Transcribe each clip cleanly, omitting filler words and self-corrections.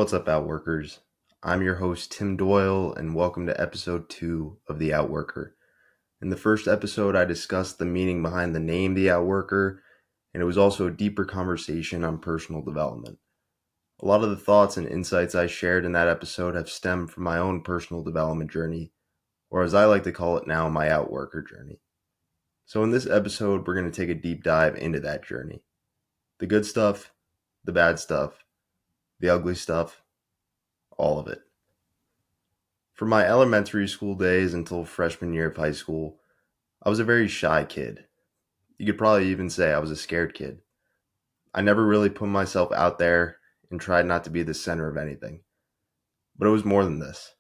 What's up, Outworkers? I'm your host, Tim Doyle, and welcome to episode 2 of The Outworker. In the first episode, I discussed the meaning behind the name The Outworker, and it was also a deeper conversation on personal development. A lot of the thoughts and insights I shared in that episode have stemmed from my own personal development journey, or as I like to call it now, my Outworker journey. So in this episode, we're going to take a deep dive into that journey. The good stuff, the bad stuff, the ugly stuff, all of it. From my elementary school days until freshman year of high school, I was a very shy kid. You could probably even say I was a scared kid. I never really put myself out there and tried not to be the center of anything. But it was more than this.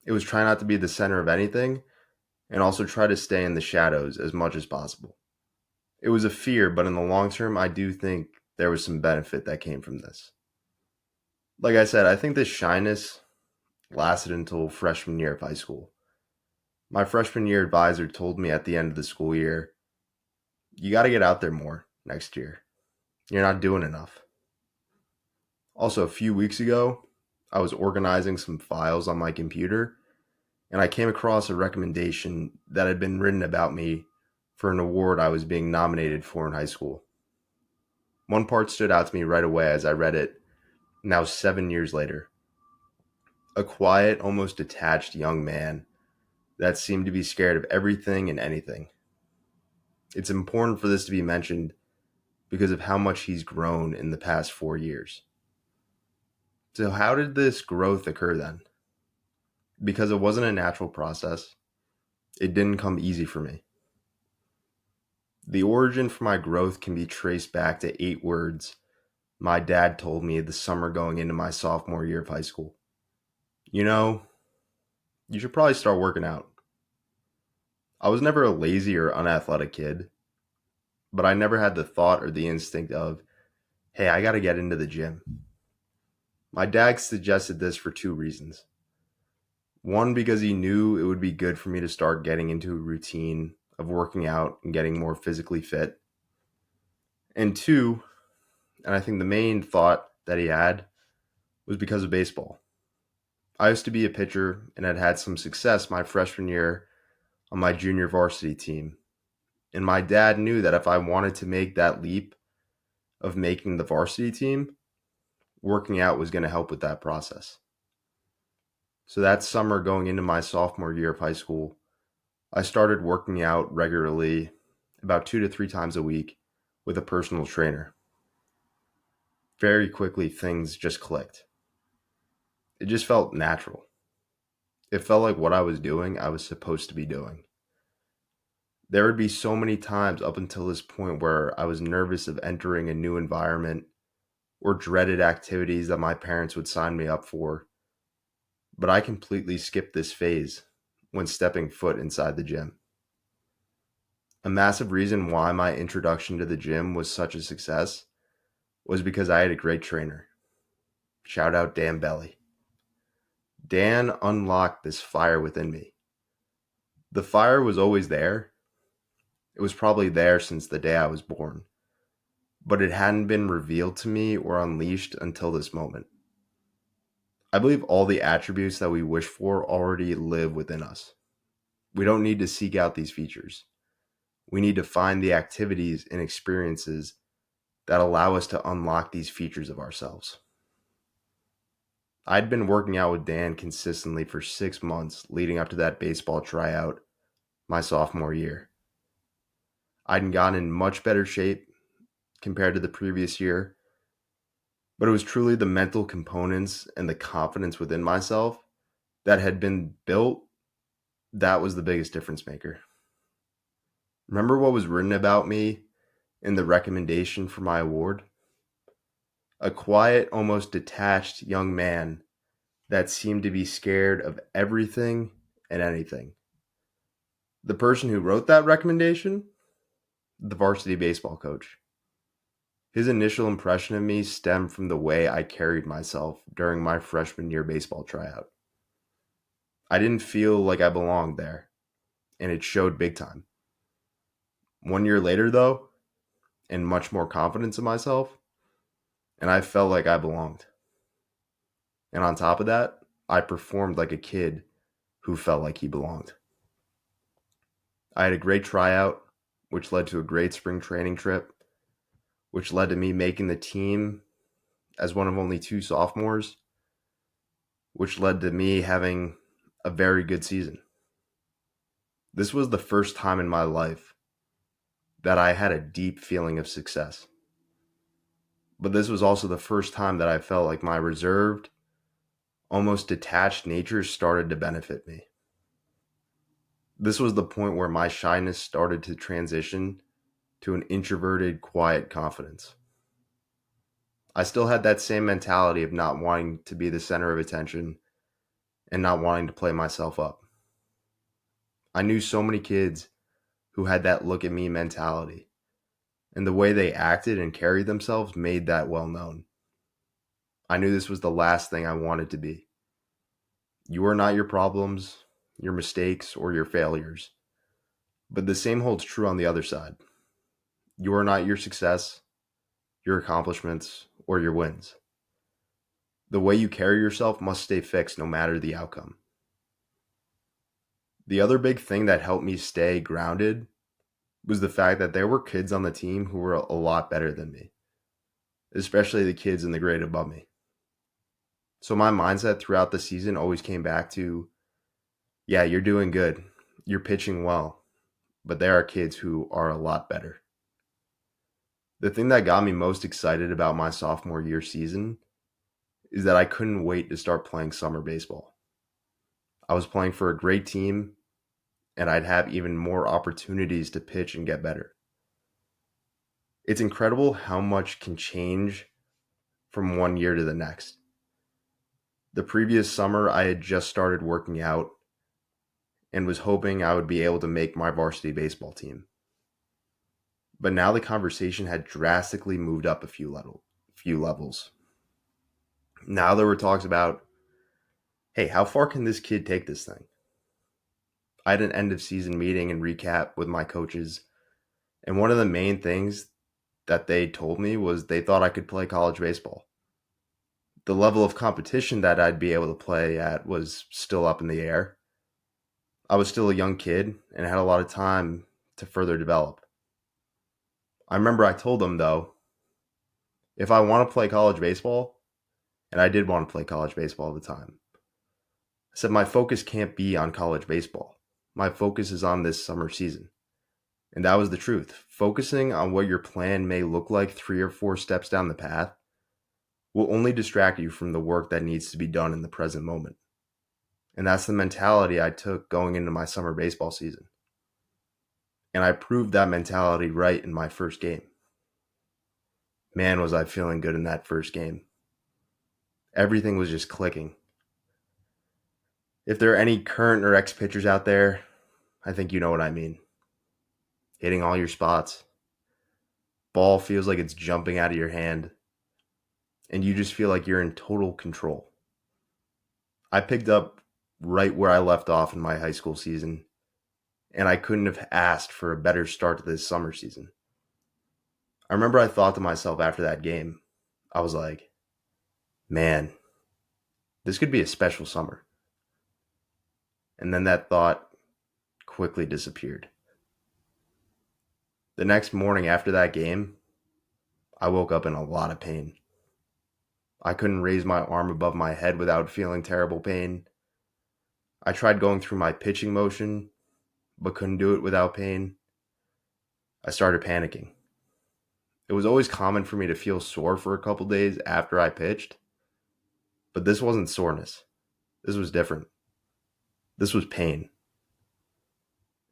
It was try not to be the center of anything and also try to stay in the shadows as much as possible. It was a fear, but in the long term, I do think there was some benefit that came from this. Like I said, I think this shyness lasted until freshman year of high school. My freshman year advisor told me at the end of the school year, you got to get out there more next year. You're not doing enough. Also, a few weeks ago, I was organizing some files on my computer and I came across a recommendation that had been written about me for an award I was being nominated for in high school. One part stood out to me right away as I read it, now 7 years later. A quiet, almost detached young man that seemed to be scared of everything and anything. It's important for this to be mentioned because of how much he's grown in the past 4 years. So how did this growth occur then? Because it wasn't a natural process. It didn't come easy for me. The origin for my growth can be traced back to 8 words my dad told me the summer going into my sophomore year of high school. You know, you should probably start working out. I was never a lazy or unathletic kid, but I never had the thought or the instinct of, hey, I got to get into the gym. My dad suggested this for 2 reasons. One, because he knew it would be good for me to start getting into a routine of working out and getting more physically fit. And 2, and I think the main thought that he had was because of baseball. I used to be a pitcher and had had some success my freshman year on my junior varsity team. And my dad knew that if I wanted to make that leap of making the varsity team, working out was going to help with that process. So that summer going into my sophomore year of high school, I started working out regularly about 2 to 3 times a week with a personal trainer. Very quickly, things just clicked. It just felt natural. It felt like what I was doing, I was supposed to be doing. There would be so many times up until this point where I was nervous of entering a new environment or dreaded activities that my parents would sign me up for. But I completely skipped this phase when stepping foot inside the gym. A massive reason why my introduction to the gym was such a success was because I had a great trainer. Shout out Dan Belly. Dan unlocked this fire within me. The fire was always there. It was probably there since the day I was born, but it hadn't been revealed to me or unleashed until this moment. I believe all the attributes that we wish for already live within us. We don't need to seek out these features. We need to find the activities and experiences that allow us to unlock these features of ourselves. I'd been working out with Dan consistently for 6 months leading up to that baseball tryout my sophomore year. I'd gotten in much better shape compared to the previous year, but it was truly the mental components and the confidence within myself that had been built that was the biggest difference maker. Remember what was written about me in the recommendation for my award? A quiet, almost detached young man that seemed to be scared of everything and anything. The person who wrote that recommendation? The varsity baseball coach. His initial impression of me stemmed from the way I carried myself during my freshman year baseball tryout. I didn't feel like I belonged there, and it showed big time. 1 year later, though, and much more confidence in myself, and I felt like I belonged. And on top of that, I performed like a kid who felt like he belonged. I had a great tryout, which led to a great spring training trip, which led to me making the team as one of only two sophomores, which led to me having a very good season. This was the first time in my life that I had a deep feeling of success. But this was also the first time that I felt like my reserved, almost detached nature started to benefit me. This was the point where my shyness started to transition to an introverted, quiet confidence. I still had that same mentality of not wanting to be the center of attention and not wanting to play myself up. I knew so many kids who had that look at me mentality, and the way they acted and carried themselves made that well known. I knew this was the last thing I wanted to be. You are not your problems, your mistakes, or your failures. But the same holds true on the other side. You are not your success, your accomplishments, or your wins. The way you carry yourself must stay fixed no matter the outcome. The other big thing that helped me stay grounded was the fact that there were kids on the team who were a lot better than me, especially the kids in the grade above me. So my mindset throughout the season always came back to, yeah, you're doing good. You're pitching well, but there are kids who are a lot better. The thing that got me most excited about my sophomore year season is that I couldn't wait to start playing summer baseball. I was playing for a great team, and I'd have even more opportunities to pitch and get better. It's incredible how much can change from one year to the next. The previous summer, I had just started working out and was hoping I would be able to make my varsity baseball team. But now the conversation had drastically moved up a few levels. Now there were talks about, hey, how far can this kid take this thing? I had an end of season meeting and recap with my coaches, and one of the main things that they told me was they thought I could play college baseball. The level of competition that I'd be able to play at was still up in the air. I was still a young kid and had a lot of time to further develop. I remember I told them, though, if I want to play college baseball, and I did want to play college baseball at the time, I said my focus can't be on college baseball. My focus is on this summer season. And that was the truth. Focusing on what your plan may look like 3 or 4 steps down the path will only distract you from the work that needs to be done in the present moment. And that's the mentality I took going into my summer baseball season. And I proved that mentality right in my first game. Man, was I feeling good in that first game. Everything was just clicking. If there are any current or ex pitchers out there, I think you know what I mean. Hitting all your spots. Ball feels like it's jumping out of your hand. And you just feel like you're in total control. I picked up right where I left off in my high school season, and I couldn't have asked for a better start to this summer season. I remember I thought to myself after that game, I was like, man, this could be a special summer. And then that thought quickly disappeared. The next morning after that game, I woke up in a lot of pain. I couldn't raise my arm above my head without feeling terrible pain. I tried going through my pitching motion, but couldn't do it without pain. I started panicking. It was always common for me to feel sore for a couple days after I pitched, but this wasn't soreness. This was different. This was pain.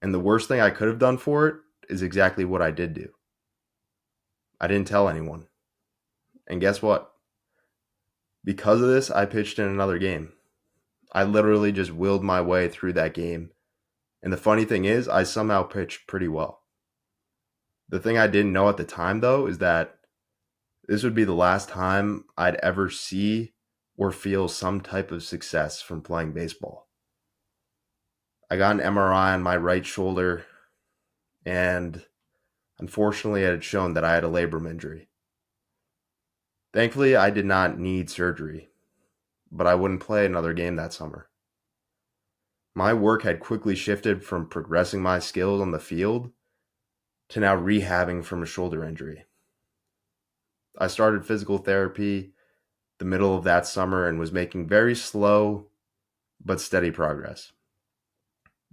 And the worst thing I could have done for it is exactly what I did do. I didn't tell anyone. And guess what? Because of this, I pitched in another game. I literally just willed my way through that game. And the funny thing is, I somehow pitched pretty well. The thing I didn't know at the time, though, is that this would be the last time I'd ever see or feel some type of success from playing baseball. I got an MRI on my right shoulder, and unfortunately, it had shown that I had a labrum injury. Thankfully, I did not need surgery, but I wouldn't play another game that summer. My work had quickly shifted from progressing my skills on the field to now rehabbing from a shoulder injury. I started physical therapy the middle of that summer and was making very slow but steady progress.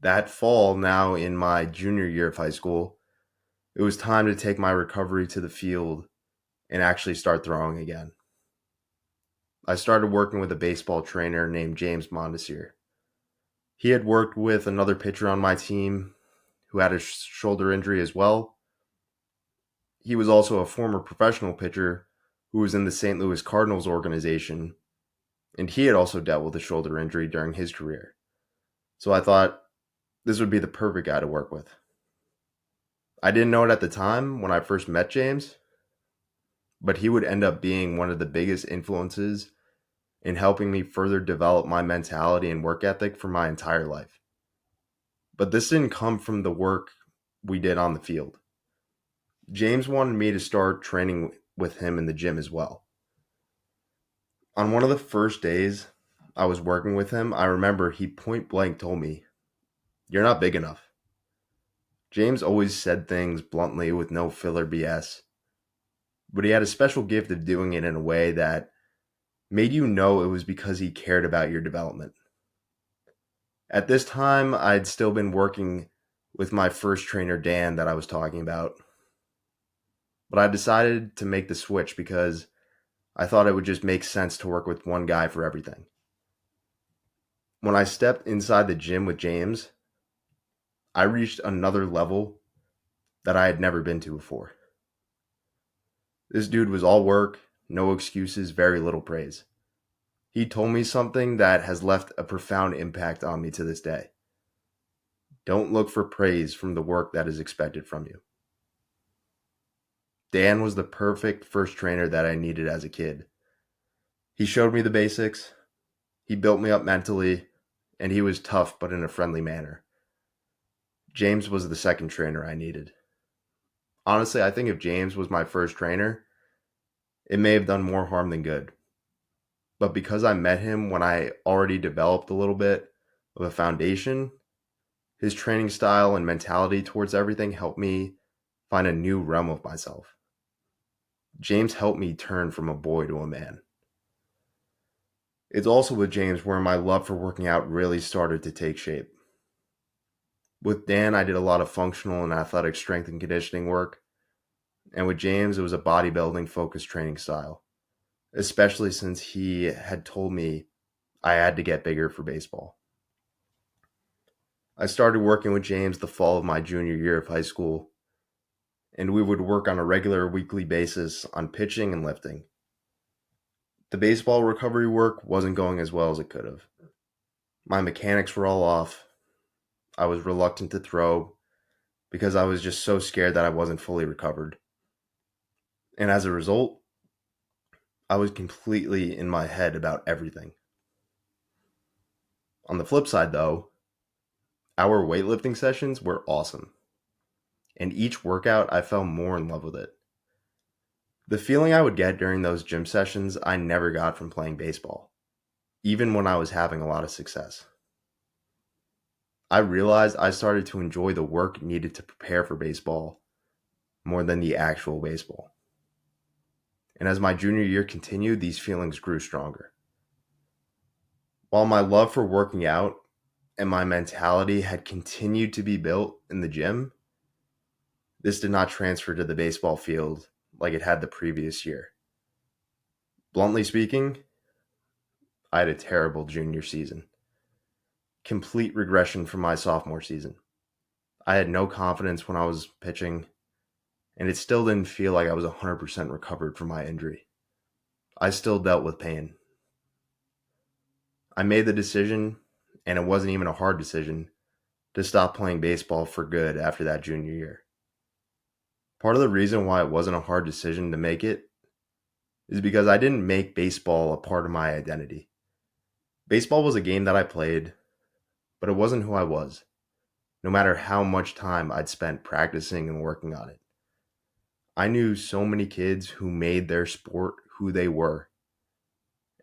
That fall, now in my junior year of high school, it was time to take my recovery to the field and actually start throwing again. I started working with a baseball trainer named James Mondesir. He had worked with another pitcher on my team who had a shoulder injury as well. He was also a former professional pitcher who was in the St. Louis Cardinals organization, and he had also dealt with a shoulder injury during his career. So I thought this would be the perfect guy to work with. I didn't know it at the time when I first met James, but he would end up being one of the biggest influences in helping me further develop my mentality and work ethic for my entire life. But this didn't come from the work we did on the field. James wanted me to start training with him in the gym as well. On one of the first days I was working with him, I remember he point blank told me, "You're not big enough." James always said things bluntly with no filler BS, but he had a special gift of doing it in a way that made you know it was because he cared about your development. At this time, I'd still been working with my first trainer, Dan, that I was talking about, but I decided to make the switch because I thought it would just make sense to work with one guy for everything. When I stepped inside the gym with James, I reached another level that I had never been to before. This dude was all work, no excuses, very little praise. He told me something that has left a profound impact on me to this day. Don't look for praise from the work that is expected from you. Dan was the perfect first trainer that I needed as a kid. He showed me the basics, he built me up mentally, and he was tough but in a friendly manner. James was the second trainer I needed. Honestly, I think if James was my first trainer, it may have done more harm than good. But because I met him when I already developed a little bit of a foundation, his training style and mentality towards everything helped me find a new realm of myself. James helped me turn from a boy to a man. It's also with James where my love for working out really started to take shape. With Dan, I did a lot of functional and athletic strength and conditioning work, and with James, it was a bodybuilding focused training style, especially since he had told me I had to get bigger for baseball. I started working with James the fall of my junior year of high school, and we would work on a regular weekly basis on pitching and lifting. The baseball recovery work wasn't going as well as it could have. My mechanics were all off. I was reluctant to throw because I was just so scared that I wasn't fully recovered. And as a result, I was completely in my head about everything. On the flip side, though, our weightlifting sessions were awesome. And each workout, I fell more in love with it. The feeling I would get during those gym sessions, I never got from playing baseball, even when I was having a lot of success. I realized I started to enjoy the work needed to prepare for baseball more than the actual baseball. And as my junior year continued, these feelings grew stronger. While my love for working out and my mentality had continued to be built in the gym, this did not transfer to the baseball field like it had the previous year. Bluntly speaking, I had a terrible junior season. Complete regression from my sophomore season. I had no confidence when I was pitching, and it still didn't feel like I was 100% recovered from my injury. I still dealt with pain. I made the decision, and it wasn't even a hard decision, to stop playing baseball for good after that junior year. Part of the reason why it wasn't a hard decision to make it is because I didn't make baseball a part of my identity. Baseball was a game that I played, but it wasn't who I was, no matter how much time I'd spent practicing and working on it. I knew so many kids who made their sport who they were,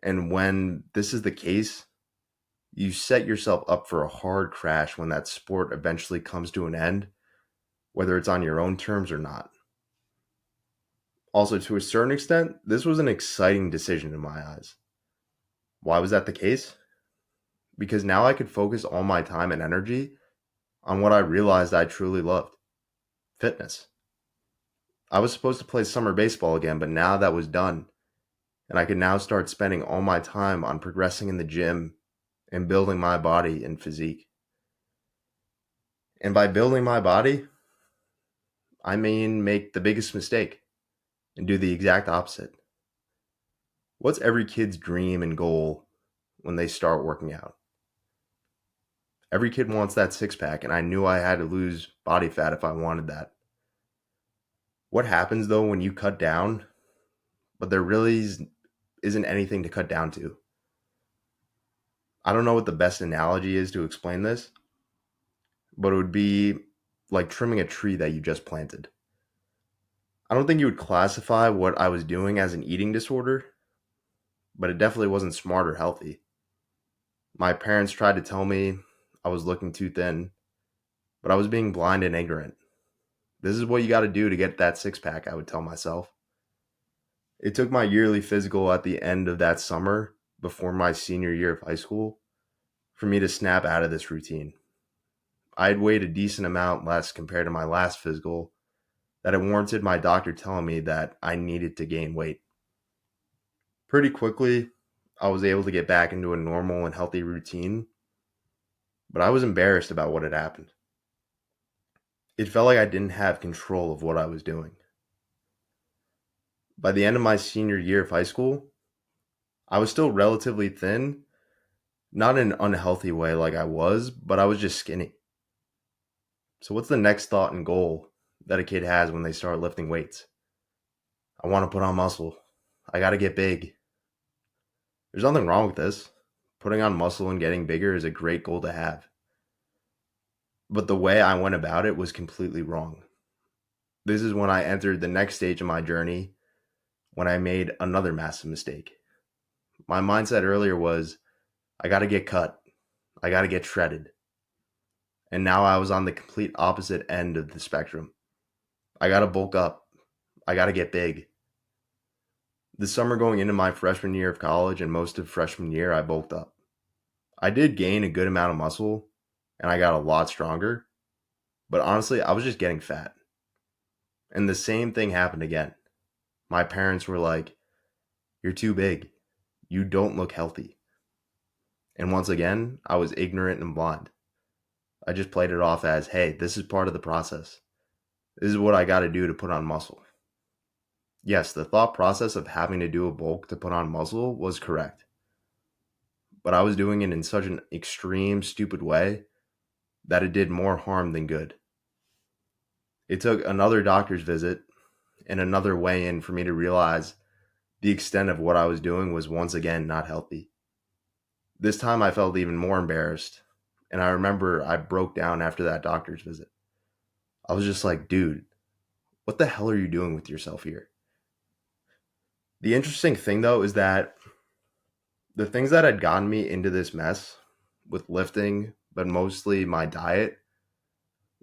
And when this is the case, you set yourself up for a hard crash when that sport eventually comes to an end, whether it's on your own terms or not. Also, to a certain extent, this was an exciting decision in my eyes. Why was that the case? Because now I could focus all my time and energy on what I realized I truly loved: fitness. I was supposed to play summer baseball again, but now that was done, and I could now start spending all my time on progressing in the gym and building my body and physique. And by building my body, I mean make the biggest mistake and do the exact opposite. What's every kid's dream and goal when they start working out? Every kid wants that six pack, and I knew I had to lose body fat if I wanted that. What happens though when you cut down, but there really isn't anything to cut down to? I don't know what the best analogy is to explain this, but it would be like trimming a tree that you just planted. I don't think you would classify what I was doing as an eating disorder, but it definitely wasn't smart or healthy. My parents tried to tell me I was looking too thin, but I was being blind and ignorant. This is what you got to do to get that six pack, I would tell myself. It took my yearly physical at the end of that summer, before my senior year of high school, for me to snap out of this routine. I had weighed a decent amount less compared to my last physical that it warranted my doctor telling me that I needed to gain weight. Pretty quickly, I was able to get back into a normal and healthy routine, but I was embarrassed about what had happened. It felt like I didn't have control of what I was doing. By the end of my senior year of high school, I was still relatively thin, not in an unhealthy way like I was, but I was just skinny. So, what's the next thought and goal that a kid has when they start lifting weights? I want to put on muscle. I got to get big. There's nothing wrong with this. Putting on muscle and getting bigger is a great goal to have. But the way I went about it was completely wrong. This is when I entered the next stage of my journey, when I made another massive mistake. My mindset earlier was, I got to get cut. I got to get shredded. And now I was on the complete opposite end of the spectrum. I got to bulk up. I got to get big. The summer going into my freshman year of college and most of freshman year, I bulked up. I did gain a good amount of muscle and I got a lot stronger, but honestly, I was just getting fat. And the same thing happened again. My parents were like, "You're too big. You don't look healthy." And once again, I was ignorant and blind. I just played it off as, hey, this is part of the process. This is what I got to do to put on muscle. Yes, the thought process of having to do a bulk to put on muscle was correct. But I was doing it in such an extreme, stupid way that it did more harm than good. It took another doctor's visit and another weigh in for me to realize the extent of what I was doing was once again not healthy. This time I felt even more embarrassed, and I remember I broke down after that doctor's visit. I was just like, dude, what the hell are you doing with yourself here? The interesting thing though is that the things that had gotten me into this mess with lifting, but mostly my diet,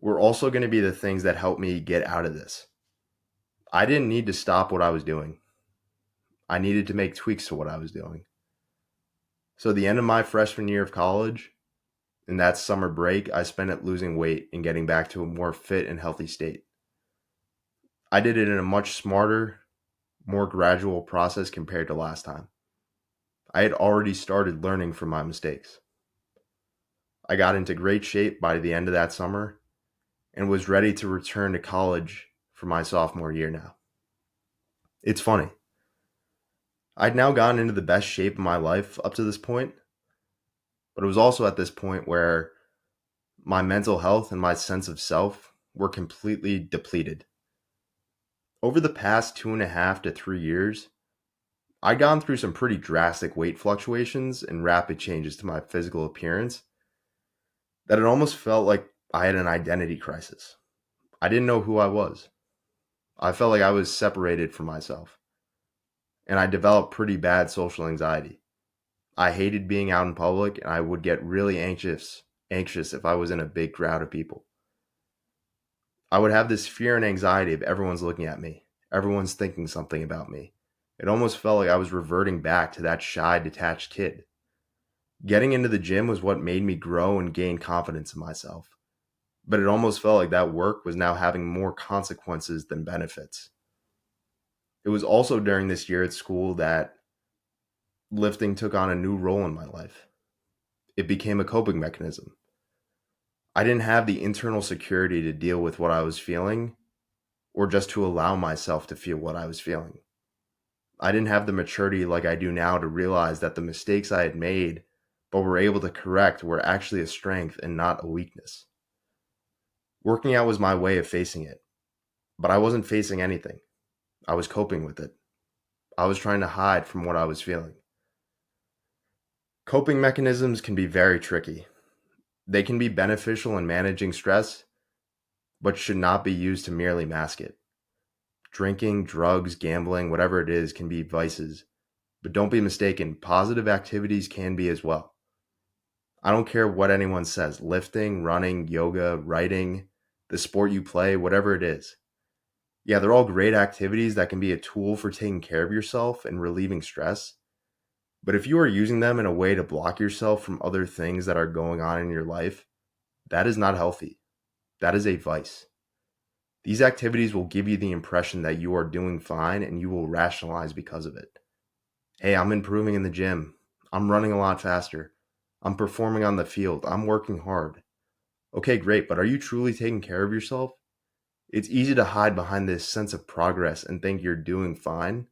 were also going to be the things that helped me get out of this. I didn't need to stop what I was doing. I needed to make tweaks to what I was doing. So the end of my freshman year of college, and that summer break, I spent it losing weight and getting back to a more fit and healthy state. I did it in a much smarter, more gradual process compared to last time. I had already started learning from my mistakes. I got into great shape by the end of that summer and was ready to return to college for my sophomore year now. It's funny. I'd now gotten into the best shape of my life up to this point, but it was also at this point where my mental health and my sense of self were completely depleted. Over the past 2.5 to 3 years, I'd gone through some pretty drastic weight fluctuations and rapid changes to my physical appearance that it almost felt like I had an identity crisis. I didn't know who I was. I felt like I was separated from myself, and I developed pretty bad social anxiety. I hated being out in public, and I would get really anxious if I was in a big crowd of people. I would have this fear and anxiety of everyone's looking at me. Everyone's thinking something about me. It almost felt like I was reverting back to that shy, detached kid. Getting into the gym was what made me grow and gain confidence in myself. But it almost felt like that work was now having more consequences than benefits. It was also during this year at school that lifting took on a new role in my life. It became a coping mechanism. I didn't have the internal security to deal with what I was feeling or just to allow myself to feel what I was feeling. I didn't have the maturity like I do now to realize that the mistakes I had made but were able to correct were actually a strength and not a weakness. Working out was my way of facing it, but I wasn't facing anything. I was coping with it. I was trying to hide from what I was feeling. Coping mechanisms can be very tricky. They can be beneficial in managing stress, but should not be used to merely mask it. Drinking, drugs, gambling, whatever it is, can be vices. But don't be mistaken, positive activities can be as well. I don't care what anyone says, lifting, running, yoga, writing, the sport you play, whatever it is. Yeah, they're all great activities that can be a tool for taking care of yourself and relieving stress. But if you are using them in a way to block yourself from other things that are going on in your life, that is not healthy. That is a vice. These activities will give you the impression that you are doing fine and you will rationalize because of it. Hey, I'm improving in the gym. I'm running a lot faster. I'm performing on the field. I'm working hard. Okay, great, but are you truly taking care of yourself? It's easy to hide behind this sense of progress and think you're doing fine,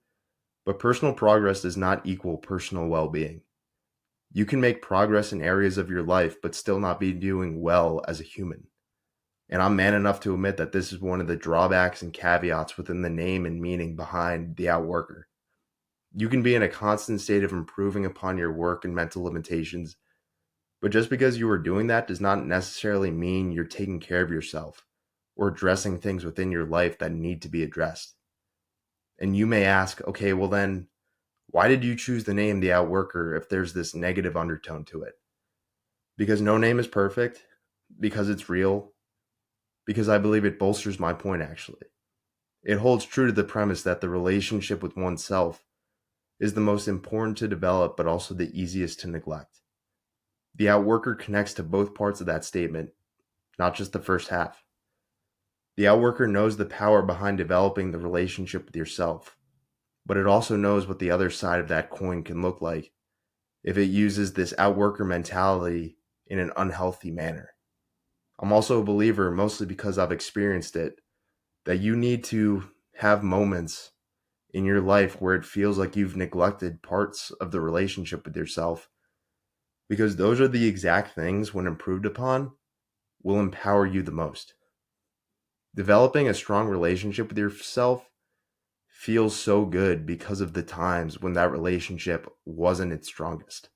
but personal progress does not equal personal well being. You can make progress in areas of your life, but still not be doing well as a human. And I'm man enough to admit that this is one of the drawbacks and caveats within the name and meaning behind the outworker. You can be in a constant state of improving upon your work and mental limitations, but just because you are doing that does not necessarily mean you're taking care of yourself or addressing things within your life that need to be addressed. And you may ask, okay, well then, why did you choose the name The Outworker if there's this negative undertone to it? Because no name is perfect, because it's real, because I believe it bolsters my point actually. It holds true to the premise that the relationship with oneself is the most important to develop, but also the easiest to neglect. The outworker connects to both parts of that statement, not just the first half. The outworker knows the power behind developing the relationship with yourself, but it also knows what the other side of that coin can look like if it uses this outworker mentality in an unhealthy manner. I'm also a believer, mostly because I've experienced it, that you need to have moments in your life where it feels like you've neglected parts of the relationship with yourself, because those are the exact things, when improved upon, will empower you the most. Developing a strong relationship with yourself feels so good because of the times when that relationship wasn't its strongest.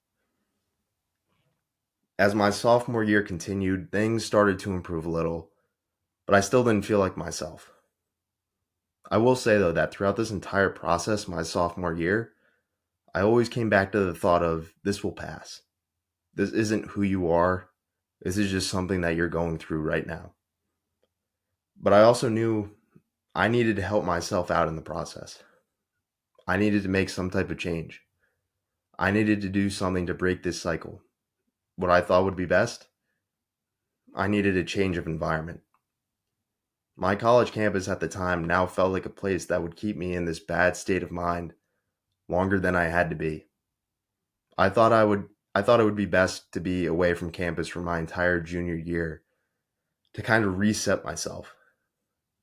As my sophomore year continued, things started to improve a little, but I still didn't feel like myself. I will say though that throughout this entire process, my sophomore year, I always came back to the thought of this will pass. This isn't who you are. This is just something that you're going through right now. But I also knew I needed to help myself out in the process. I needed to make some type of change. I needed to do something to break this cycle. What I thought would be best, I needed a change of environment. My college campus at the time now felt like a place that would keep me in this bad state of mind longer than I had to be. I thought it would be best to be away from campus for my entire junior year to kind of reset myself.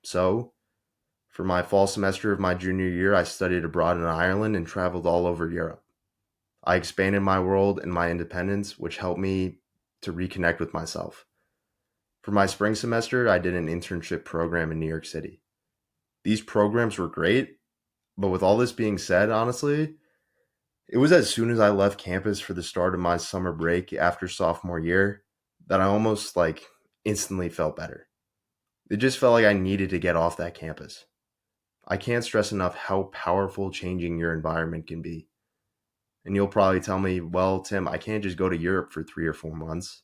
So, for my fall semester of my junior year, I studied abroad in Ireland and traveled all over Europe. I expanded my world and my independence, which helped me to reconnect with myself. For my spring semester, I did an internship program in New York City. These programs were great, but with all this being said, honestly, it was as soon as I left campus for the start of my summer break after sophomore year that I almost instantly felt better. It just felt like I needed to get off that campus. I can't stress enough how powerful changing your environment can be. And you'll probably tell me, well, Tim, I can't just go to Europe for 3 or 4 months,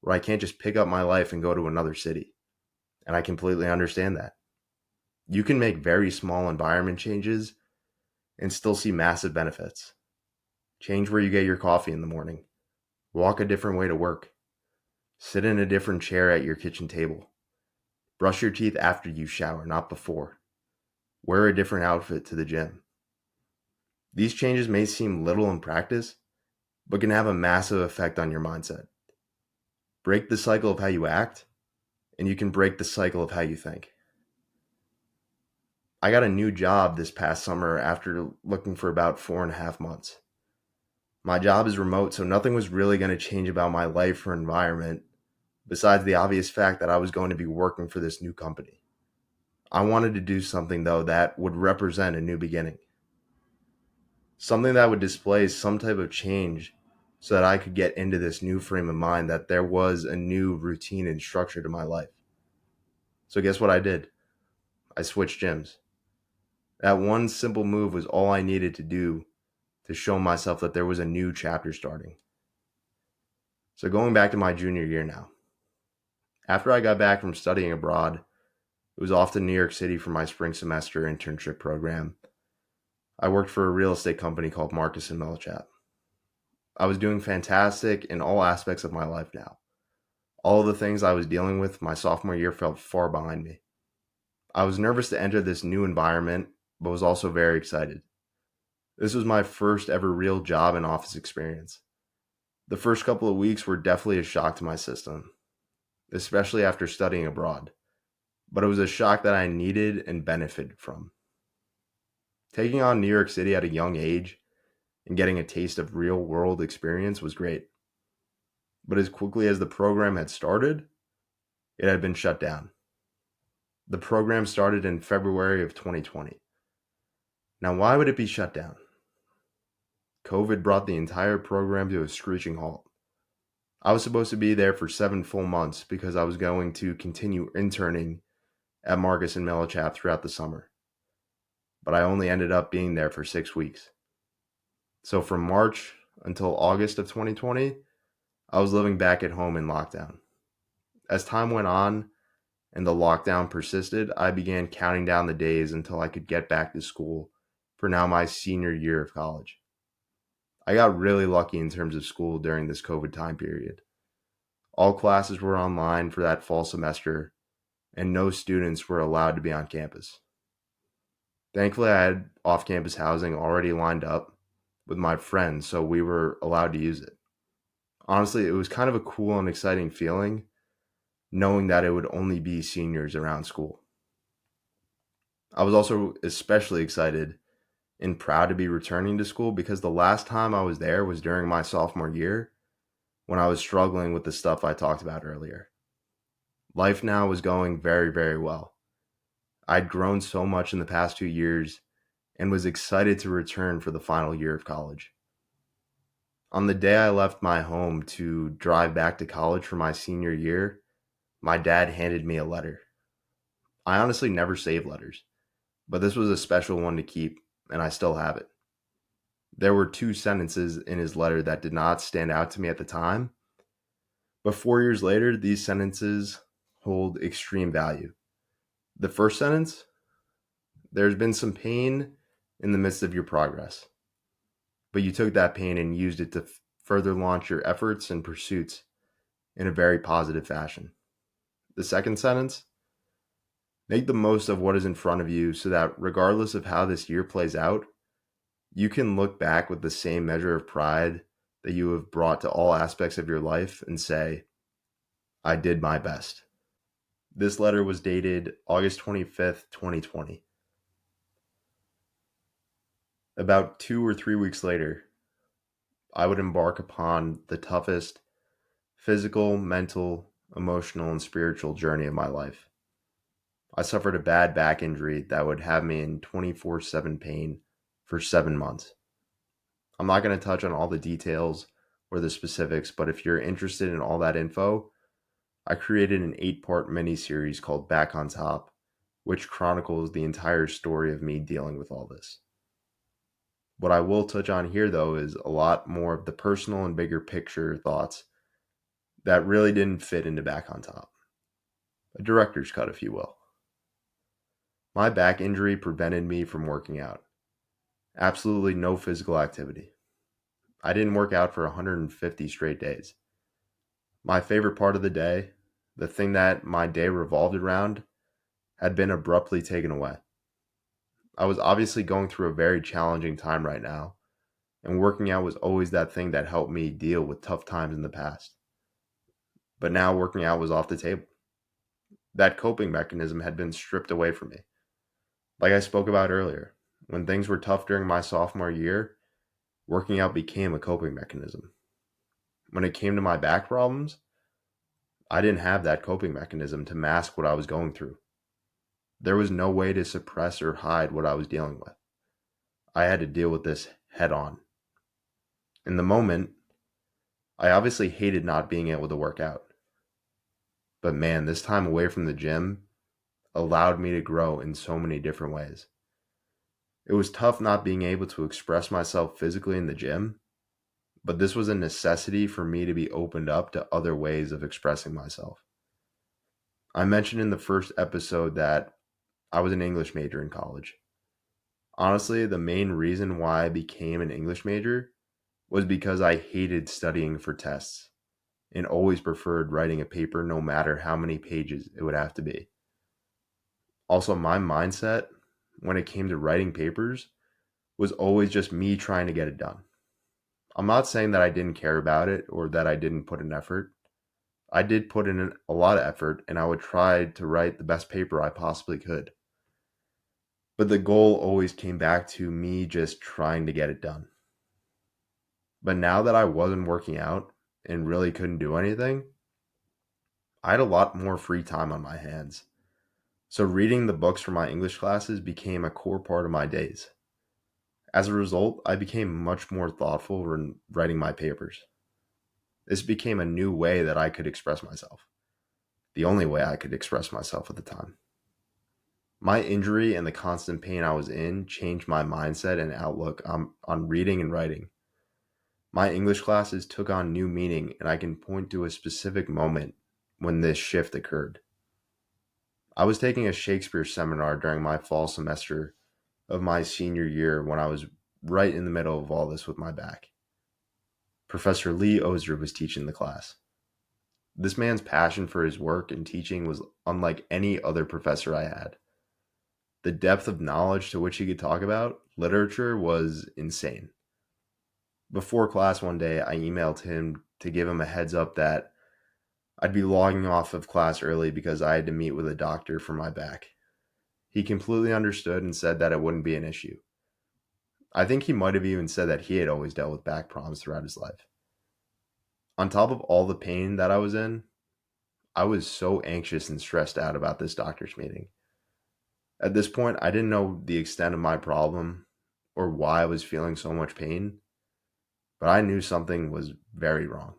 or I can't just pick up my life and go to another city. And I completely understand that. You can make very small environment changes and still see massive benefits. Change where you get your coffee in the morning. Walk a different way to work. Sit in a different chair at your kitchen table. Brush your teeth after you shower, not before. Wear a different outfit to the gym. These changes may seem little in practice, but can have a massive effect on your mindset. Break the cycle of how you act, and you can break the cycle of how you think. I got a new job this past summer after looking for about 4.5 months. My job is remote, so nothing was really going to change about my life or environment, besides the obvious fact that I was going to be working for this new company. I wanted to do something, though, that would represent a new beginning. Something that would display some type of change so that I could get into this new frame of mind that there was a new routine and structure to my life. So guess what I did? I switched gyms. That one simple move was all I needed to do to show myself that there was a new chapter starting. So going back to my junior year now. After I got back from studying abroad, it was off to New York City for my spring semester internship program. I worked for a real estate company called Marcus and Millichap. I was doing fantastic in all aspects of my life now. All of the things I was dealing with my sophomore year felt far behind me. I was nervous to enter this new environment, but was also very excited. This was my first ever real job and office experience. The first couple of weeks were definitely a shock to my system, especially after studying abroad, but it was a shock that I needed and benefited from. Taking on New York City at a young age and getting a taste of real world experience was great. But as quickly as the program had started, it had been shut down. The program started in February of 2020. Now, why would it be shut down? COVID brought the entire program to a screeching halt. I was supposed to be there for 7 full months because I was going to continue interning at Marcus and Millichap throughout the summer. But I only ended up being there for 6 weeks. So from March until August of 2020, I was living back at home in lockdown. As time went on and the lockdown persisted, I began counting down the days until I could get back to school for now my senior year of college. I got really lucky in terms of school during this COVID time period. All classes were online for that fall semester, and no students were allowed to be on campus. Thankfully, I had off-campus housing already lined up with my friends, so we were allowed to use it. Honestly, it was kind of a cool and exciting feeling, knowing that it would only be seniors around school. I was also especially excited and proud to be returning to school because the last time I was there was during my sophomore year when I was struggling with the stuff I talked about earlier. Life now was going very, very well. I'd grown so much in the past 2 years and was excited to return for the final year of college. On the day I left my home to drive back to college for my senior year, my dad handed me a letter. I honestly never save letters, but this was a special one to keep, and I still have it. There were 2 sentences in his letter that did not stand out to me at the time, but 4 years later, these sentences hold extreme value. The first sentence: there's been some pain in the midst of your progress, but you took that pain and used it to further launch your efforts and pursuits in a very positive fashion. The second sentence: make the most of what is in front of you so that regardless of how this year plays out, you can look back with the same measure of pride that you have brought to all aspects of your life and say, I did my best. This letter was dated August 25th, 2020. About 2 or 3 weeks later, I would embark upon the toughest physical, mental, emotional, and spiritual journey of my life. I suffered a bad back injury that would have me in 24/7 pain for 7 months. I'm not going to touch on all the details or the specifics, but if you're interested in all that info, I created an 8-part mini-series called Back on Top, which chronicles the entire story of me dealing with all this. What I will touch on here, though, is a lot more of the personal and bigger picture thoughts that really didn't fit into Back on Top. A director's cut, if you will. My back injury prevented me from working out. Absolutely no physical activity. I didn't work out for 150 straight days. My favorite part of the day, the thing that my day revolved around, had been abruptly taken away. I was obviously going through a very challenging time right now, and working out was always that thing that helped me deal with tough times in the past. But now working out was off the table. That coping mechanism had been stripped away from me. Like I spoke about earlier, when things were tough during my sophomore year, working out became a coping mechanism. When it came to my back problems, I didn't have that coping mechanism to mask what I was going through. There was no way to suppress or hide what I was dealing with. I had to deal with this head on. In the moment, I obviously hated not being able to work out. But man, this time away from the gym allowed me to grow in so many different ways. It was tough not being able to express myself physically in the gym, but this was a necessity for me to be opened up to other ways of expressing myself. I mentioned in the first episode that I was an English major in college. Honestly, the main reason why I became an English major was because I hated studying for tests and always preferred writing a paper no matter how many pages it would have to be. Also, my mindset when it came to writing papers was always just me trying to get it done. I'm not saying that I didn't care about it or that I didn't put in effort. I did put in a lot of effort and I would try to write the best paper I possibly could. But the goal always came back to me just trying to get it done. But now that I wasn't working out and really couldn't do anything, I had a lot more free time on my hands. So reading the books for my English classes became a core part of my days. As a result, I became much more thoughtful when writing my papers. This became a new way that I could express myself. The only way I could express myself at the time. My injury and the constant pain I was in changed my mindset and outlook on reading and writing. My English classes took on new meaning, and I can point to a specific moment when this shift occurred. I was taking a Shakespeare seminar during my fall semester of my senior year when I was right in the middle of all this with my back. Professor Lee Ozer was teaching the class. This man's passion for his work and teaching was unlike any other professor I had. The depth of knowledge to which he could talk about literature was insane. Before class one day, I emailed him to give him a heads up that I'd be logging off of class early because I had to meet with a doctor for my back. He completely understood and said that it wouldn't be an issue. I think he might have even said that he had always dealt with back problems throughout his life. On top of all the pain that I was in, I was so anxious and stressed out about this doctor's meeting. At this point, I didn't know the extent of my problem or why I was feeling so much pain, but I knew something was very wrong.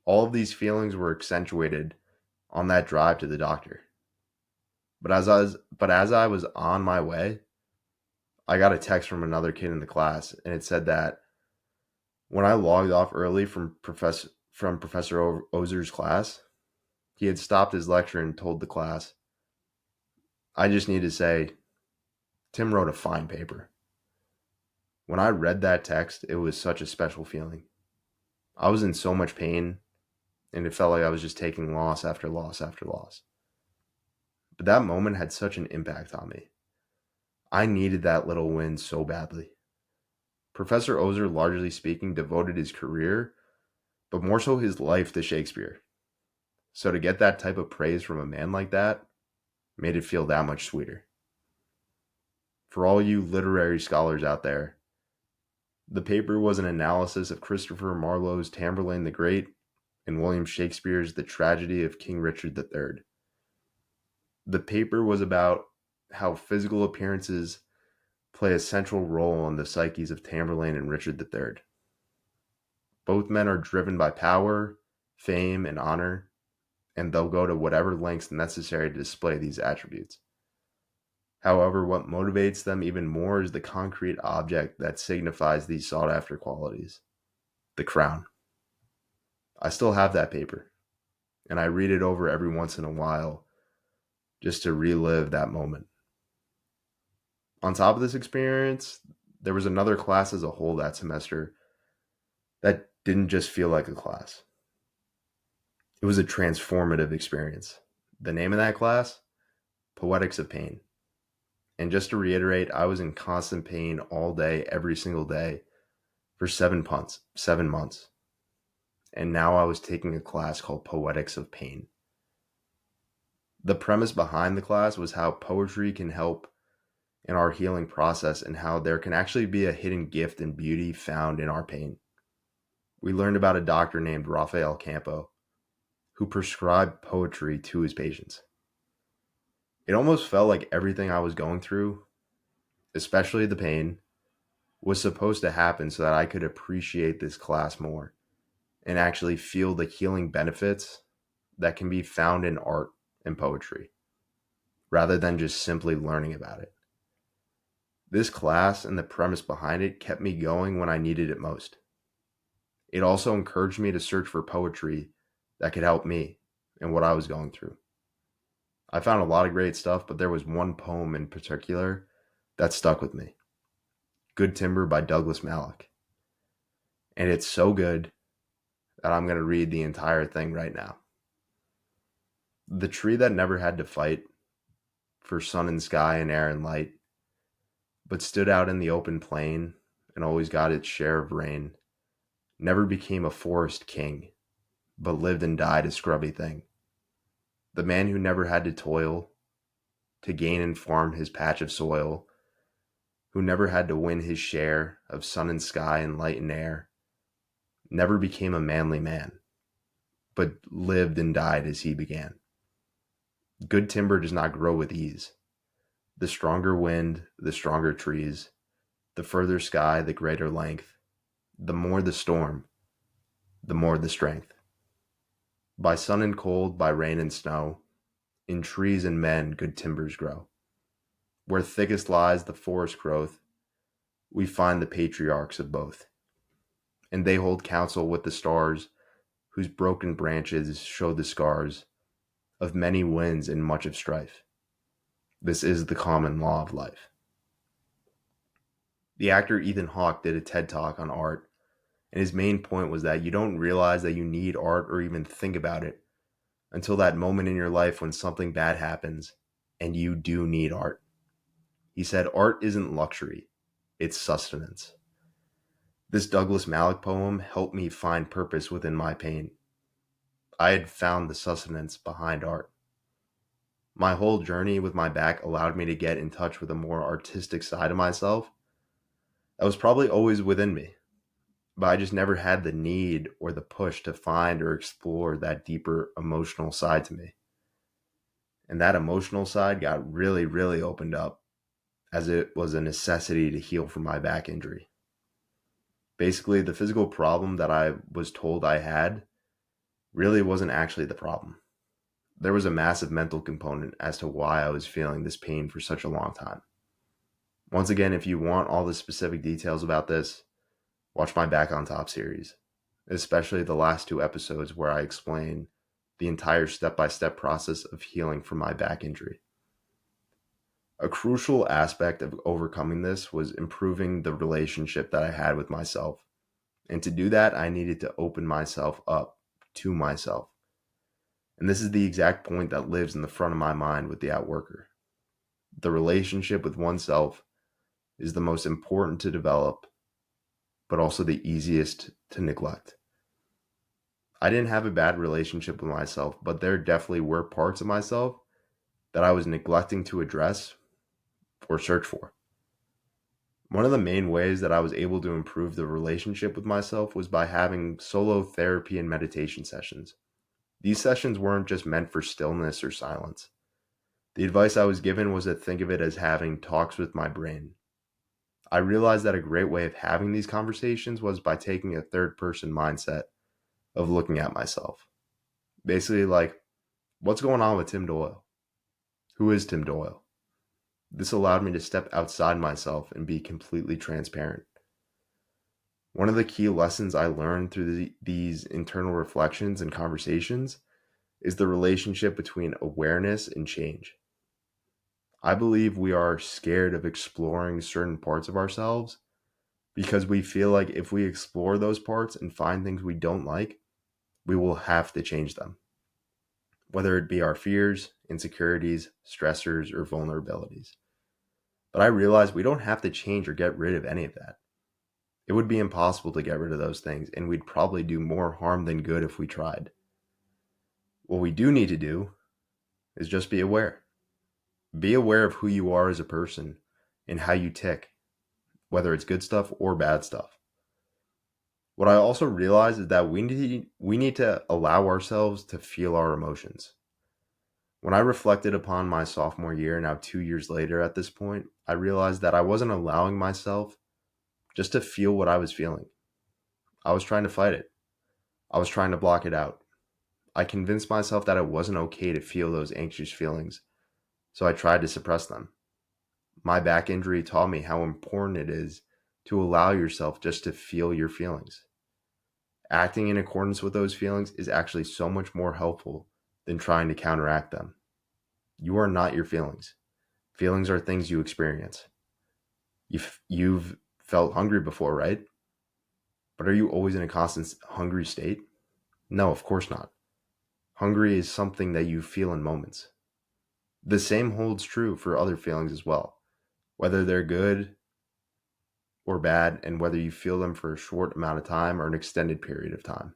All of these feelings were accentuated on that drive to the doctor. But as I was on my way, I got a text from another kid in the class, and it said that when I logged off early from Professor Ozer's class, he had stopped his lecture and told the class, "I just need to say, Tim wrote a fine paper." When I read that text, it was such a special feeling. I was in so much pain, and it felt like I was just taking loss after loss after loss. But that moment had such an impact on me. I needed that little win so badly. Professor Ozer, largely speaking, devoted his career, but more so his life, to Shakespeare. So to get that type of praise from a man like that made it feel that much sweeter. For all you literary scholars out there, the paper was an analysis of Christopher Marlowe's Tamburlaine the Great and William Shakespeare's The Tragedy of King Richard III. The paper was about how physical appearances play a central role in the psyches of Tamburlaine and Richard III. Both men are driven by power, fame, and honor, and they'll go to whatever lengths necessary to display these attributes. However, what motivates them even more is the concrete object that signifies these sought-after qualities: the crown. I still have that paper, and I read it over every once in a while just to relive that moment. On top of this experience, there was another class as a whole that semester that didn't just feel like a class. It was a transformative experience. The name of that class? Poetics of Pain. And just to reiterate, I was in constant pain all day, every single day for 7 months. And now I was taking a class called Poetics of Pain. The premise behind the class was how poetry can help in our healing process and how there can actually be a hidden gift and beauty found in our pain. We learned about a doctor named Rafael Campo who prescribed poetry to his patients. It almost felt like everything I was going through, especially the pain, was supposed to happen so that I could appreciate this class more and actually feel the healing benefits that can be found in art and poetry, rather than just simply learning about it. This class and the premise behind it kept me going when I needed it most. It also encouraged me to search for poetry that could help me in what I was going through. I found a lot of great stuff, but there was one poem in particular that stuck with me: Good Timber by Douglas Malloch. And it's so good that I'm going to read the entire thing right now. The tree that never had to fight for sun and sky and air and light, but stood out in the open plain and always got its share of rain, never became a forest king, but lived and died a scrubby thing. The man who never had to toil to gain and farm his patch of soil, who never had to win his share of sun and sky and light and air, never became a manly man, but lived and died as he began. Good timber does not grow with ease. The stronger wind, the stronger trees, the further sky, the greater length, the more the storm, the more the strength. By sun and cold, by rain and snow, in trees and men good timbers grow. Where thickest lies the forest growth, we find the patriarchs of both. And they hold counsel with the stars, whose broken branches show the scars of many winds and much of strife. This is the common law of life. The actor Ethan Hawke did a TED Talk on art, and his main point was that you don't realize that you need art or even think about it until that moment in your life when something bad happens and you do need art. He said, art isn't luxury, it's sustenance. This Douglas Malloch poem helped me find purpose within my pain. I had found the sustenance behind art. My whole journey with my back allowed me to get in touch with a more artistic side of myself that was probably always within me, but I just never had the need or the push to find or explore that deeper emotional side to me. And that emotional side got really, really opened up as it was a necessity to heal from my back injury. Basically, the physical problem that I was told I had really wasn't actually the problem. There was a massive mental component as to why I was feeling this pain for such a long time. Once again, if you want all the specific details about this, watch my Back on Top series, especially the last 2 episodes where I explain the entire step-by-step process of healing from my back injury. A crucial aspect of overcoming this was improving the relationship that I had with myself. And to do that, I needed to open myself up to myself. And this is the exact point that lives in the front of my mind with the Outworker. The relationship with oneself is the most important to develop, but also the easiest to neglect. I didn't have a bad relationship with myself, but there definitely were parts of myself that I was neglecting to address or search for. One of the main ways that I was able to improve the relationship with myself was by having solo therapy and meditation sessions. These sessions weren't just meant for stillness or silence. The advice I was given was to think of it as having talks with my brain. I realized that a great way of having these conversations was by taking a third-person mindset of looking at myself. Basically like, what's going on with Tim Doyle? Who is Tim Doyle? This allowed me to step outside myself and be completely transparent. One of the key lessons I learned through these internal reflections and conversations is the relationship between awareness and change. I believe we are scared of exploring certain parts of ourselves because we feel like if we explore those parts and find things we don't like, we will have to change them, whether it be our fears, insecurities, stressors, or vulnerabilities. But I realize we don't have to change or get rid of any of that. It would be impossible to get rid of those things, and we'd probably do more harm than good if we tried. What we do need to do is just be aware. Be aware of who you are as a person and how you tick, whether it's good stuff or bad stuff. What I also realize is that we need to allow ourselves to feel our emotions. When I reflected upon my sophomore year, now 2 years later at this point, I realized that I wasn't allowing myself just to feel what I was feeling. I was trying to fight it. I was trying to block it out. I convinced myself that it wasn't okay to feel those anxious feelings, so I tried to suppress them. My back injury taught me how important it is to allow yourself just to feel your feelings. Acting in accordance with those feelings is actually so much more helpful than trying to counteract them. You are not your feelings. Feelings are things you experience. You've felt hungry before, right? But are you always in a constant hungry state? No, of course not. Hungry is something that you feel in moments. The same holds true for other feelings as well, whether they're good or bad, and whether you feel them for a short amount of time or an extended period of time.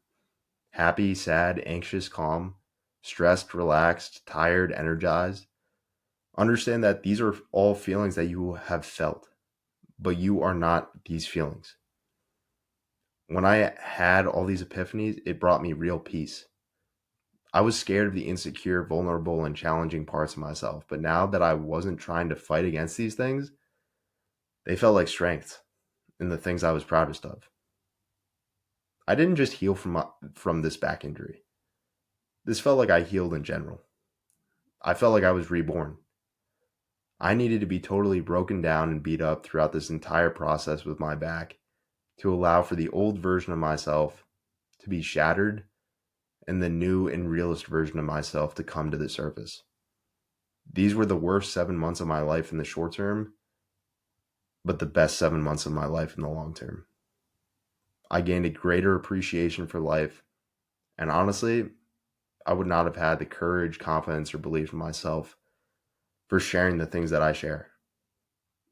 Happy, sad, anxious, calm, stressed, relaxed, tired, energized. Understand that these are all feelings that you have felt, but you are not these feelings. When I had all these epiphanies, it brought me real peace. I was scared of the insecure, vulnerable, and challenging parts of myself, but now that I wasn't trying to fight against these things, they felt like strength and the things I was proudest of. I didn't just heal from this back injury. This felt like I healed in general. I felt like I was reborn. I needed to be totally broken down and beat up throughout this entire process with my back to allow for the old version of myself to be shattered and the new and realist version of myself to come to the surface. These were the worst 7 months of my life in the short term, but the best 7 months of my life in the long term. I gained a greater appreciation for life, and honestly, I would not have had the courage, confidence, or belief in myself for sharing the things that I share.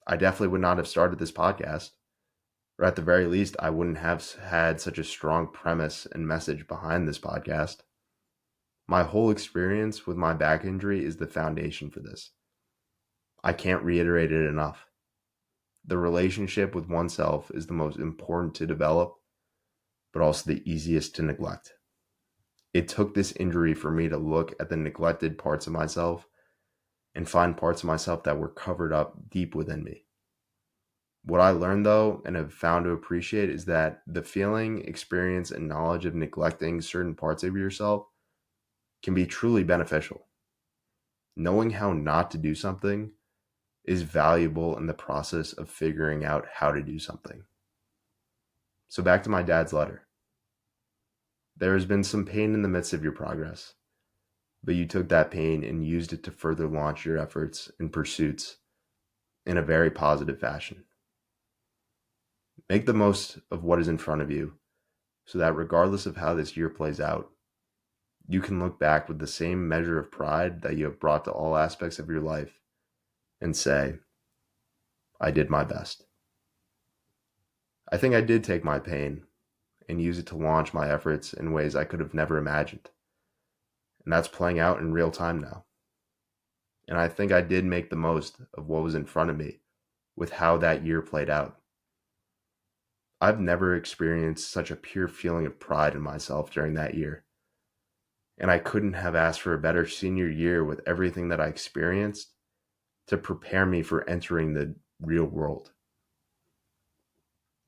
I definitely would not have started this podcast, or at the very least, I wouldn't have had such a strong premise and message behind this podcast. My whole experience with my back injury is the foundation for this. I can't reiterate it enough. The relationship with oneself is the most important to develop, but also the easiest to neglect. It took this injury for me to look at the neglected parts of myself and find parts of myself that were covered up deep within me. What I learned, though, and have found to appreciate is that the feeling, experience, and knowledge of neglecting certain parts of yourself can be truly beneficial. Knowing how not to do something is valuable in the process of figuring out how to do something. So back to my dad's letter. There has been some pain in the midst of your progress, but you took that pain and used it to further launch your efforts and pursuits in a very positive fashion. Make the most of what is in front of you so that regardless of how this year plays out, you can look back with the same measure of pride that you have brought to all aspects of your life and say, I did my best. I think I did take my pain and use it to launch my efforts in ways I could have never imagined. And that's playing out in real time now. And I think I did make the most of what was in front of me with how that year played out. I've never experienced such a pure feeling of pride in myself during that year. And I couldn't have asked for a better senior year with everything that I experienced to prepare me for entering the real world.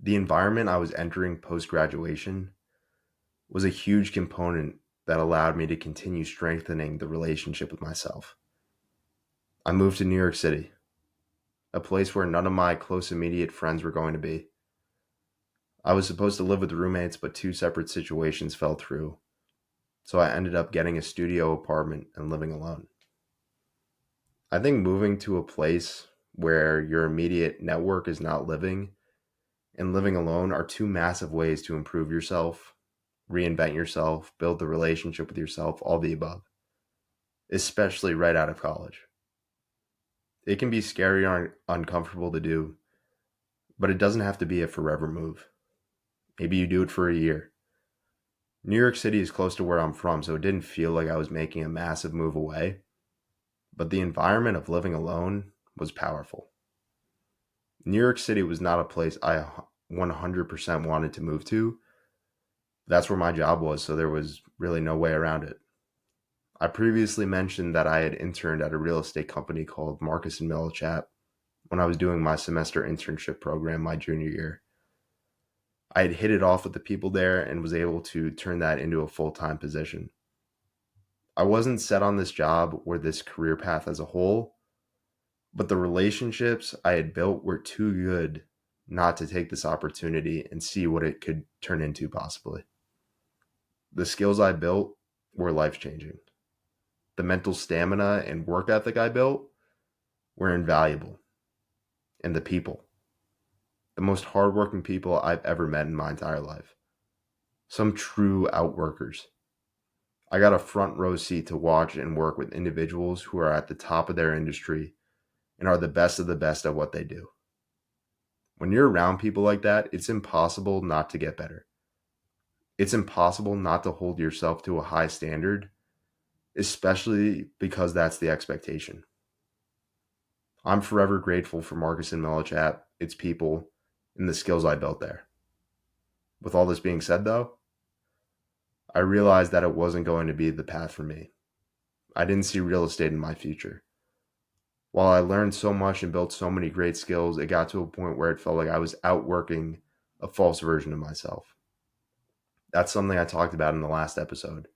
The environment I was entering post-graduation was a huge component that allowed me to continue strengthening the relationship with myself. I moved to New York City. a place where none of my close immediate friends were going to be. I was supposed to live with roommates, but two separate situations fell through, so I ended up getting a studio apartment and living alone. I think moving to a place where your immediate network is not living and living alone are two massive ways to improve yourself, reinvent yourself, build the relationship with yourself, all the above, especially right out of college. It can be scary or uncomfortable to do, but it doesn't have to be a forever move. Maybe you do it for a year. New York City is close to where I'm from, so it didn't feel like I was making a massive move away, but the environment of living alone was powerful. New York City was not a place I 100% wanted to move to. That's where my job was, so there was really no way around it. I previously mentioned that I had interned at a real estate company called Marcus and Millichap when I was doing my semester internship program my junior year. I had hit it off with the people there and was able to turn that into a full-time position. I wasn't set on this job or this career path as a whole, but the relationships I had built were too good not to take this opportunity and see what it could turn into possibly. The skills I built were life-changing. The mental stamina and work ethic I built were invaluable. And the people. The most hardworking people I've ever met in my entire life. Some true outworkers. I got a front row seat to watch and work with individuals who are at the top of their industry and are the best of the best at what they do. When you're around people like that, it's impossible not to get better. It's impossible not to hold yourself to a high standard, especially because that's the expectation. I'm forever grateful for Marcus and Millichap, its people, and the skills I built there. With all this being said, though, I realized that it wasn't going to be the path for me. I didn't see real estate in my future. While I learned so much and built so many great skills, it got to a point where it felt like I was outworking a false version of myself. That's something I talked about in the last episode.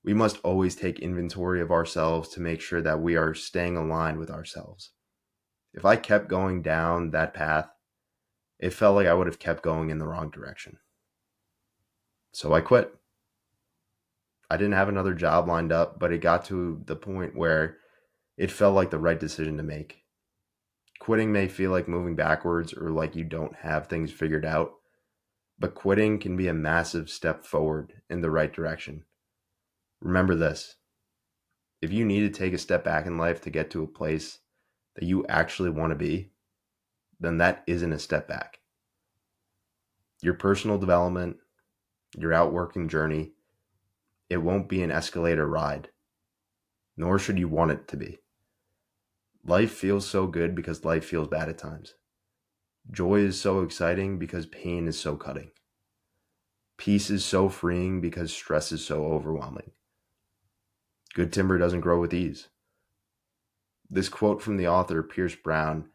We must always take inventory of ourselves to make sure that we are staying aligned with ourselves. If I kept going down that path, it felt like I would have kept going in the wrong direction. So I quit. I didn't have another job lined up, but it got to the point where it felt like the right decision to make. Quitting may feel like moving backwards or like you don't have things figured out, but quitting can be a massive step forward in the right direction. Remember this: if you need to take a step back in life to get to a place that you actually want to be, then that isn't a step back. Your personal development, your outworking journey, it won't be an escalator ride, nor should you want it to be. Life feels so good because life feels bad at times. Joy is so exciting because pain is so cutting. Peace is so freeing because stress is so overwhelming. Good timber doesn't grow with ease. This quote from the author, Pierce Brown,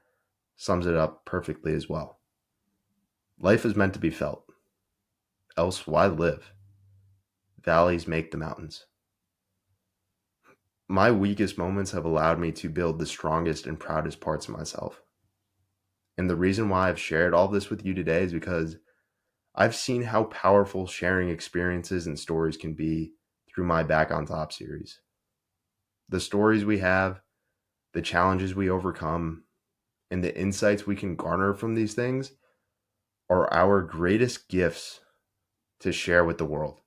sums it up perfectly as well. Life is meant to be felt. Else why live? Valleys make the mountains. My weakest moments have allowed me to build the strongest and proudest parts of myself. And the reason why I've shared all this with you today is because I've seen how powerful sharing experiences and stories can be through my Back on Top series. The stories we have, the challenges we overcome, and the insights we can garner from these things are our greatest gifts to share with the world.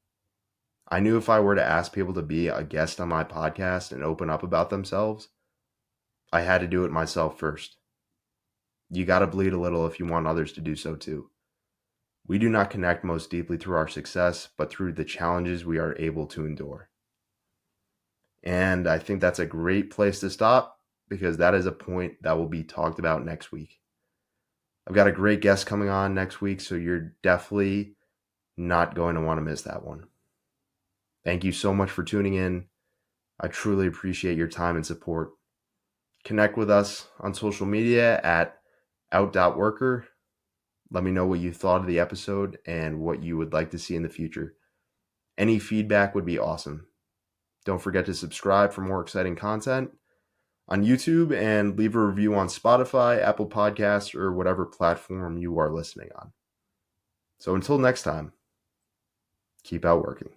I knew if I were to ask people to be a guest on my podcast and open up about themselves, I had to do it myself first. You got to bleed a little if you want others to do so too. We do not connect most deeply through our success, but through the challenges we are able to endure. And I think that's a great place to stop because that is a point that will be talked about next week. I've got a great guest coming on next week, so you're definitely not going to want to miss that one. Thank you so much for tuning in. I truly appreciate your time and support. Connect with us on social media at out.worker. Let me know what you thought of the episode and what you would like to see in the future. Any feedback would be awesome. Don't forget to subscribe for more exciting content. on YouTube and leave a review on Spotify, Apple Podcasts, or whatever platform you are listening on. So until next time, keep outworking.